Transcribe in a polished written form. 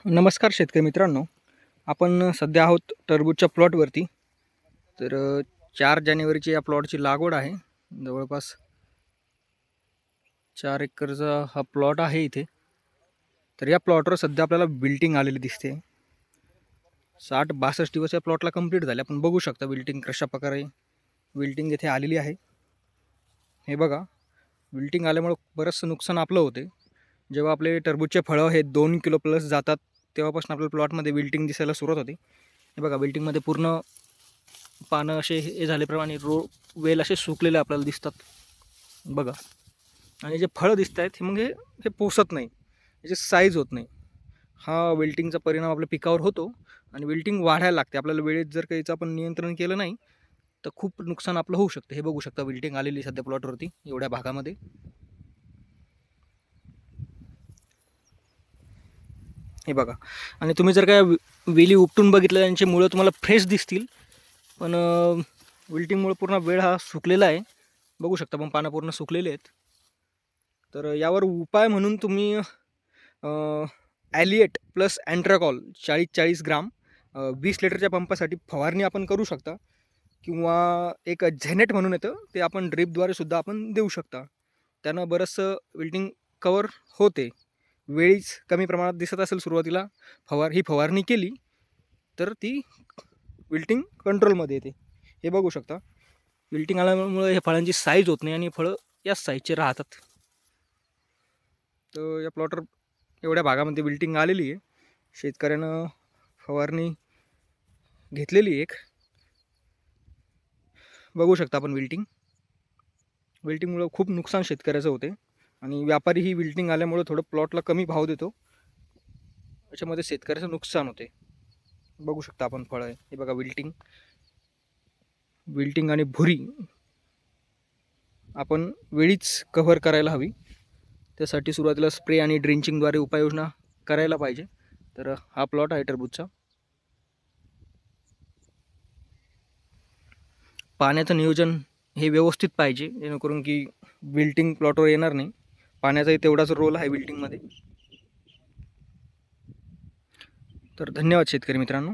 नमस्कार शेतकरी मित्रांनो. आपण सध्या आहोत टरबूजच्या प्लॉटवरती. तर 4 जानेवारीची या प्लॉटची लागवड आहे. जवळपास 4 एकरचा हा प्लॉट आहे इथे. तर या प्लॉटवर सध्या आपल्याला विल्टिंग आलेली दिसते. 60-62 दिवस या प्लॉटला कंप्लीट झाले. आपण बघू शकता विल्टिंग कशाप्रकारे विल्टिंग इथे आलेली आहे. हे बघा, विल्टिंग आल्यामुळं बरंचसं नुकसान आपलं होते. जेव्हा आपले टरबूजचे फळं हे 2 किलो प्लस जातात, तेव्हापासून आपल्या प्लॉटमध्ये विल्टिंग दिसायला सुरुवात होते. हे बघा, विल्टिंगमध्ये पूर्ण पानं असे हे झाल्याप्रमाणे वेल असे सुकलेले आपल्याला दिसतात बघा. आणि जे फळं दिसत आहेत हे मग हे पोसत नाही, याची साईज होत नाही. हा विल्टिंगचा परिणाम आपल्या पिकावर होतो आणि विल्टिंग वाढायला लागते. आपल्याला वेळेत जर काही आपण नियंत्रण केलं नाही तर खूप नुकसान आपलं होऊ शकतं. हे बघू शकता, विल्टिंग आलेली सध्या प्लॉटवरती एवढ्या भागामध्ये. हे बघा, आणि तुम्ही जर काय वेली उपटून बघितलं त्यांची मुळं तुम्हाला फ्रेश दिसतील, पण विल्टिंगमुळे पूर्ण वेळ हा सुकलेला आहे. बघू शकता, पण पानं पूर्ण सुकलेले आहेत. तर यावर उपाय म्हणून तुम्ही ॲलिएट प्लस अँट्राकॉल 40-40 ग्राम 20 लिटरच्या पंपासाठी फवारणी आपण करू शकता, किंवा एक झेनेट म्हणून येतं, ते आपण ड्रिपद्वारे सुद्धा आपण देऊ शकता. त्यानं बरंचसं विल्टिंग कवर होते. वेळीच कमी प्रमाणात दिसत असेल सुरुवातीला, ही फवारणी केली तर ती विल्टिंग कंट्रोलमध्ये येते. हे बघू शकता, विल्टिंग आल्यामुळे ह्या फळांची साईज होत नाही आणि फळं याच साईजचे राहतात. तर या प्लॉटवर एवढ्या भागामध्ये विल्टिंग आलेली आहे. शेतकऱ्यानं फवारणी घेतलेली एक, बघू शकता आपण विल्टिंगमुळं खूप नुकसान शेतकऱ्याचं होते आणि व्यापारी ही विल्टिंग आल्यामुळे थोडं प्लॉटला कमी भाव देतो. याच्यामध्ये शेतकऱ्याचं नुकसान होते. बघू शकता आपण फळं आहे हे बघा. विल्टिंग आणि भुरी आपण वेळीच कव्हर करायला हवी. त्यासाठी सुरुवातीला स्प्रे आणि ड्रिंचिंगद्वारे उपाययोजना करायला पाहिजे. तर हा प्लॉट आहे टरबूजचा. पाण्याचं नियोजन हे व्यवस्थित पाहिजे, जेणेकरून की विल्टिंग प्लॉटवर येणार नाही. पाण्याचाही तेवढाच रोल आहे विल्टिंगमध्ये. तर धन्यवाद शेतकरी मित्रांनो.